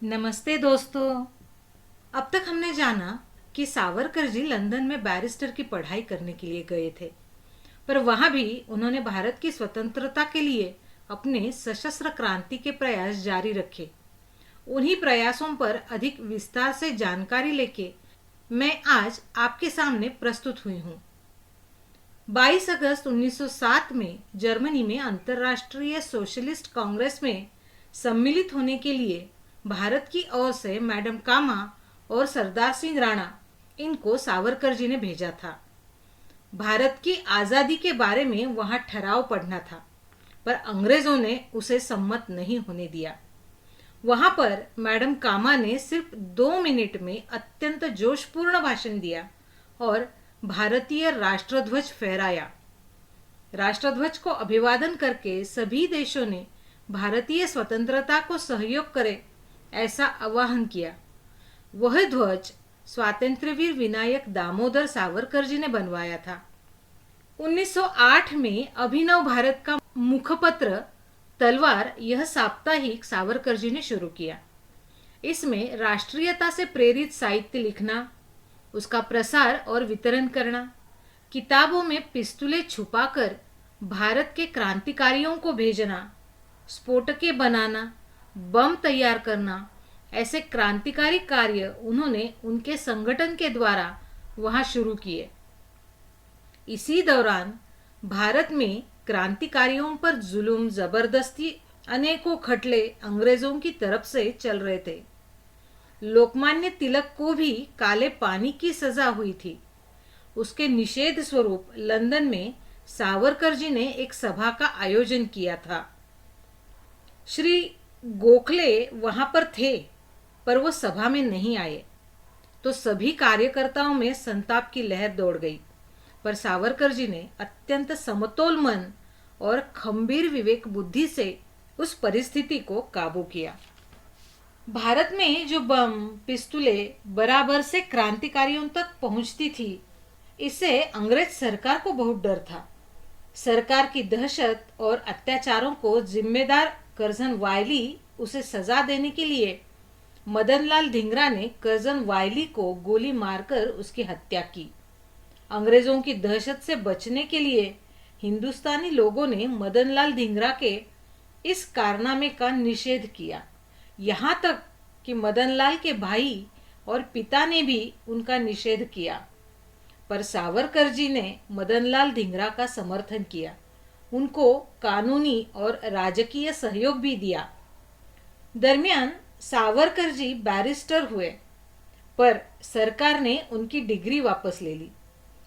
नमस्ते दोस्तों। अब तक हमने जाना कि सावरकर जी लंदन में बैरिस्टर की पढ़ाई करने के लिए गए थे, पर वहां भी उन्होंने भारत की स्वतंत्रता के लिए अपने सशस्त्र क्रांति के प्रयास जारी रखे। उन्हीं प्रयासों पर अधिक विस्तार से जानकारी लेके मैं आज आपके सामने प्रस्तुत हुई हूँ। 22 अगस्त 1907 में जर्मनी में अंतर्राष्ट्रीय सोशलिस्ट कांग्रेस में सम्मिलित होने के लिए भारत की ओर से मैडम कामा और सरदार सिंह राणा इनको सावरकर जी ने भेजा था। भारत की आज़ादी के बारे में वहां ठहराव पढ़ना था, पर अंग्रेजों ने उसे सम्मत नहीं होने दिया। वहां पर मैडम कामा ने सिर्फ 2 मिनट में अत्यंत जोशपूर्ण भाषण दिया और भारतीय राष्ट्रध्वज फहराया। राष्ट्रध्वज को अभिवादन करके सभी देशों ने भारतीय स्वतंत्रता को सहयोग करे ऐसा आह्वान किया। वह ध्वज स्वातंत्र्यवीर विनायक दामोदर सावरकर जी ने बनवाया था। 1908 में अभिनव भारत का मुखपत्र तलवार यह साप्ताहिक सावरकर जी ने शुरू किया। इसमें राष्ट्रीयता से प्रेरित साहित्य लिखना, उसका प्रसार और वितरण करना, किताबों में पिस्तूलें छुपाकर भारत के क्रांतिकारियों को भेजना, स्फोटकें बनाना, बम तैयार करना, ऐसे क्रांतिकारी कार्य उन्होंने उनके संगठन के द्वारा वहां शुरू किए। इसी दौरान भारत में क्रांतिकारियों पर जुल्म, जबरदस्ती, अनेकों खटले अंग्रेजों की तरफ से चल रहे थे। लोकमान्य तिलक को भी काले पानी की सजा हुई थी। उसके निषेध स्वरूप लंदन में सावरकर जी ने एक सभा का आयोजन किया था। श्री गोखले वहां पर थे, पर वो सभा में नहीं आए, तो सभी कार्यकर्ताओं में संताप की लहर दौड़ गई। पर सावरकर जी ने अत्यंत समतोल मन और खंबीर विवेक बुद्धि से उस परिस्थिति को काबू किया। भारत में जो बम, पिस्तूलें बराबर से क्रांतिकारियों तक पहुंचती थी, इससे अंग्रेज सरकार को बहुत डर था। सरकार की दहशत और अत्याचारों को जिम्मेदार कर्जन वायली उसे सजा देने के लिए मदनलाल धिंगरा ने कर्जन वायली को गोली मारकर उसकी हत्या की। अंग्रेजों की दहशत से बचने के लिए हिंदुस्तानी लोगों ने मदनलाल धिंगरा के इस कारनामे का निषेध किया। यहाँ तक कि मदनलाल के भाई और पिता ने भी उनका निषेध किया, पर सावरकर जी ने मदनलाल धिंगरा का समर्थन किया, उनको कानूनी और राजकीय सहयोग भी दिया। दरमियान सावरकर जी बैरिस्टर हुए, पर सरकार ने उनकी डिग्री वापस ले ली।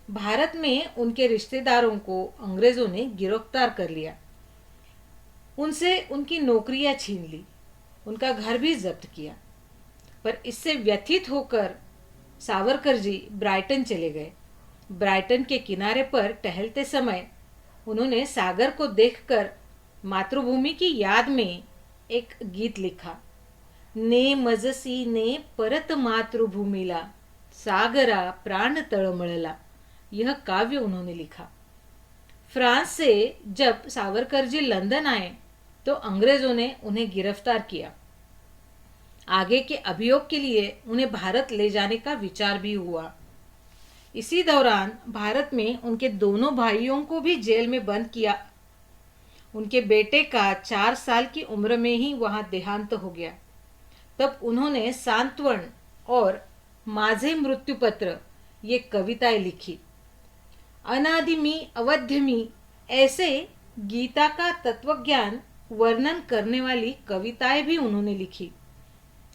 भारत में उनके रिश्तेदारों को अंग्रेजों ने गिरफ्तार कर लिया, उनसे उनकी नौकरियां छीन ली, उनका घर भी जब्त किया। पर इससे व्यथित होकर सावरकर जी ब्राइटन चले गए। ब्राइटन के किनारे पर टहलते समय उन्होंने सागर को देखकर मातृभूमि की याद में एक गीत लिखा। ने मजसी ने परत मातृभूमीला, सागरा प्राण तळमळला, यह काव्य उन्होंने लिखा। फ्रांस से जब सावरकर जी लंदन आए तो अंग्रेजों ने उन्हें गिरफ्तार किया। आगे के अभियोग के लिए उन्हें भारत ले जाने का विचार भी हुआ। इसी दौरान भारत में उनके दोनों भाइयों को भी जेल में बंद किया। उनके बेटे का 4 साल की उम्र में ही वहां देहांत हो गया। तब उन्होंने सांत्वन और माझे मृत्युपत्र ये कविताएं लिखी। अनादिमी अवध्यमी ऐसे गीता का तत्वज्ञान वर्णन करने वाली कविताएं भी उन्होंने लिखी।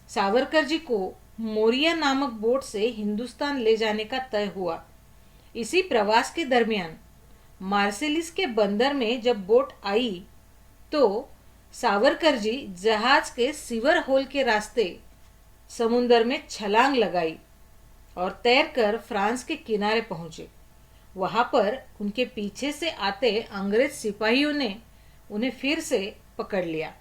सावरकर जी को मोरिया नामक बोट से हिंदुस्तान ले जाने का तय हुआ। इसी प्रवास के दरमियान मार्सेलिस के बंदर में जब बोट आई तो सावरकर जी जहाज के सिवर होल के रास्ते समुंदर में छलांग लगाई और तैरकर फ्रांस के किनारे पहुंचे। वहां पर उनके पीछे से आते अंग्रेज सिपाहियों ने उन्हें फिर से पकड़ लिया।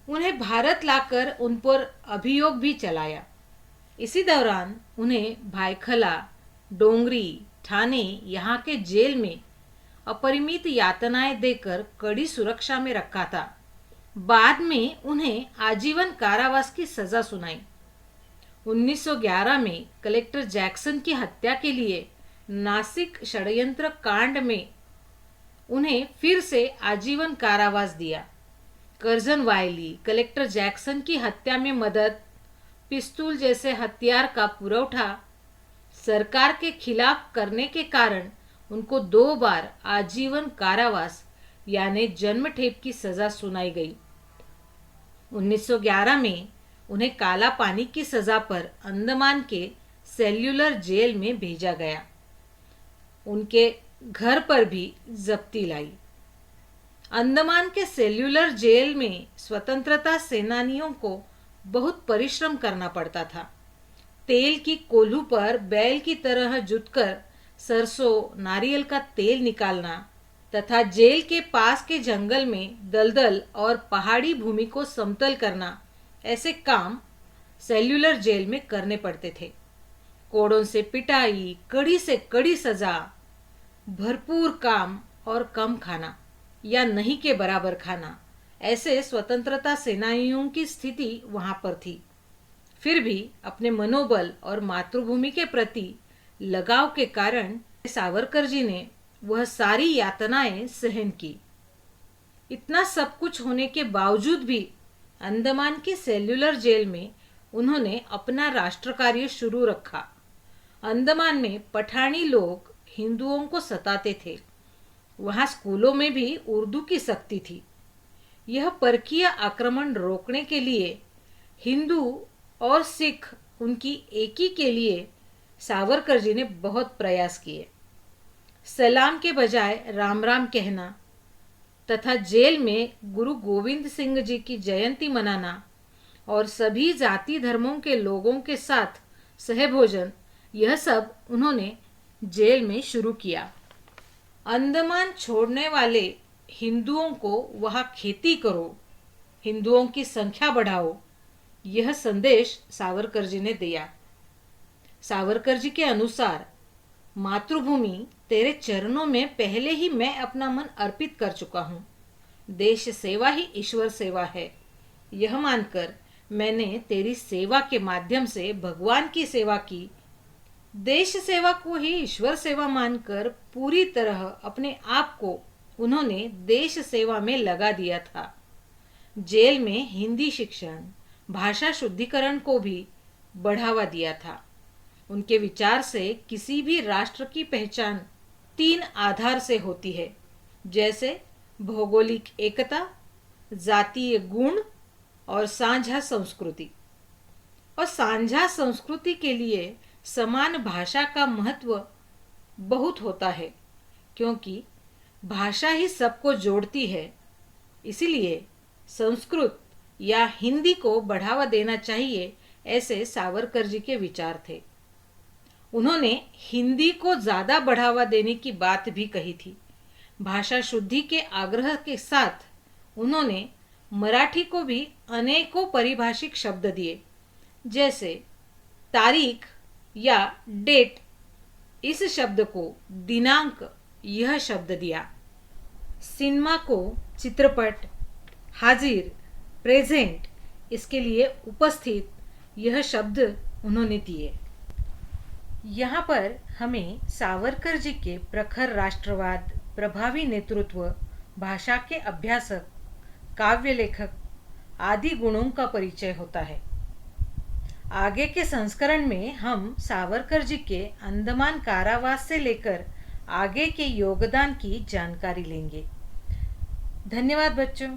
उन्हें भारत लाकर उन पर अभियोग भी चलाया। इसी दौरान उन्हें भायखला, डोंगरी, ठाणे यहाँ के जेल में अपरिमित यातनाएं देकर कड़ी सुरक्षा में रखा था। बाद में उन्हें आजीवन कारावास की सजा सुनाई। 1911 में कलेक्टर जैक्सन की हत्या के लिए नासिक षड्यंत्र कांड में उन्हें फिर से आजीवन कारावास दिया। कर्जन वायली कलेक्टर जैक्सन की हत्या में मदद, पिस्तूल जैसे हथियार का पुरौठा सरकार के खिलाफ करने के कारण उनको 2 बार आजीवन कारावास यानी जन्मठेप की सजा सुनाई गई। 1911 में उन्हें काला पानी की सजा पर अंडमान के सेल्युलर जेल में भेजा गया। उनके घर पर भी जब्ती लाई। अंडमान के सेल्युलर जेल में स्वतंत्रता सेनानियों को बहुत परिश्रम करना पड़ता था। तेल की कोल्हू पर बैल की तरह जुटकर सरसों, नारियल का तेल निकालना तथा जेल के पास के जंगल में दलदल और पहाड़ी भूमि को समतल करना, ऐसे काम सेल्युलर जेल में करने पड़ते थे। कोड़ों से पिटाई, कड़ी से कड़ी सजा, भरपूर काम और कम खाना या नहीं के बराबर खाना, ऐसे स्वतंत्रता सेनानियों की स्थिति वहां पर थी। फिर भी अपने मनोबल और मातृभूमि के प्रति लगाव के कारण सावरकर जी ने वह सारी यातनाएं सहन की। इतना सब कुछ होने के बावजूद भी अंडमान की सेल्युलर जेल में उन्होंने अपना राष्ट्र कार्य शुरू रखा। अंडमान में पठानी लोग हिंदुओं को सताते थे। वहां स्कूलों में भी उर्दू की सख्ती थी। यह परकीय आक्रमण रोकने के लिए हिंदू और सिख उनकी एकी के लिए सावरकर जी ने बहुत प्रयास किए। सलाम के बजाय राम राम कहना तथा जेल में गुरु गोविंद सिंह जी की जयंती मनाना और सभी जाति धर्मों के लोगों के साथ सहभोजन, यह सब उन्होंने जेल में शुरू किया। अंडमान छोड़ने वाले हिंदुओं को वहां खेती करो, हिंदुओं की संख्या बढ़ाओ, यह संदेश सावरकर जी ने दिया। सावरकर जी के अनुसार मातृभूमि तेरे चरणों में पहले ही मैं अपना मन अर्पित कर चुका हूँ। देश सेवा ही ईश्वर सेवा है, यह मानकर मैंने तेरी सेवा के माध्यम से भगवान की सेवा की। देश सेवा को ही ईश्वर सेवा मानकर पूरी तरह अपने आप को उन्होंने देश सेवा में लगा दिया था। जेल में हिंदी शिक्षण, भाषा शुद्धिकरण को भी बढ़ावा दिया था। उनके विचार से किसी भी राष्ट्र की पहचान 3 आधार से होती है, जैसे भौगोलिक एकता, जातीय गुण और साझा संस्कृति। और साझा संस्कृति के लिए समान भाषा का महत्व बहुत होता है, क्योंकि भाषा ही सबको जोड़ती है। इसीलिए संस्कृत या हिंदी को बढ़ावा देना चाहिए, ऐसे सावरकर जी के विचार थे। उन्होंने हिंदी को ज़्यादा बढ़ावा देने की बात भी कही थी। भाषा शुद्धि के आग्रह के साथ उन्होंने मराठी को भी अनेकों परिभाषिक शब्द दिए, जैसे तारीख या डेट, इस शब्द को दिनांक यह शब्द दिया। सिनेमा को चित्रपट, हाजिर, प्रेजेंट, इसके लिए उपस्थित, यह शब्द उन्होंने दिए। यहाँ पर हमें सावरकर जी के प्रखर राष्ट्रवाद, प्रभावी नेतृत्व, भाषा के अभ्यासक, काव्य लेखक आदि गुणों का परिचय होता है। आगे के संस्करण में हम सावरकर जी के अंडमान कारावास से लेकर आगे के योगदान की जानकारी लेंगे। धन्यवाद बच्चों।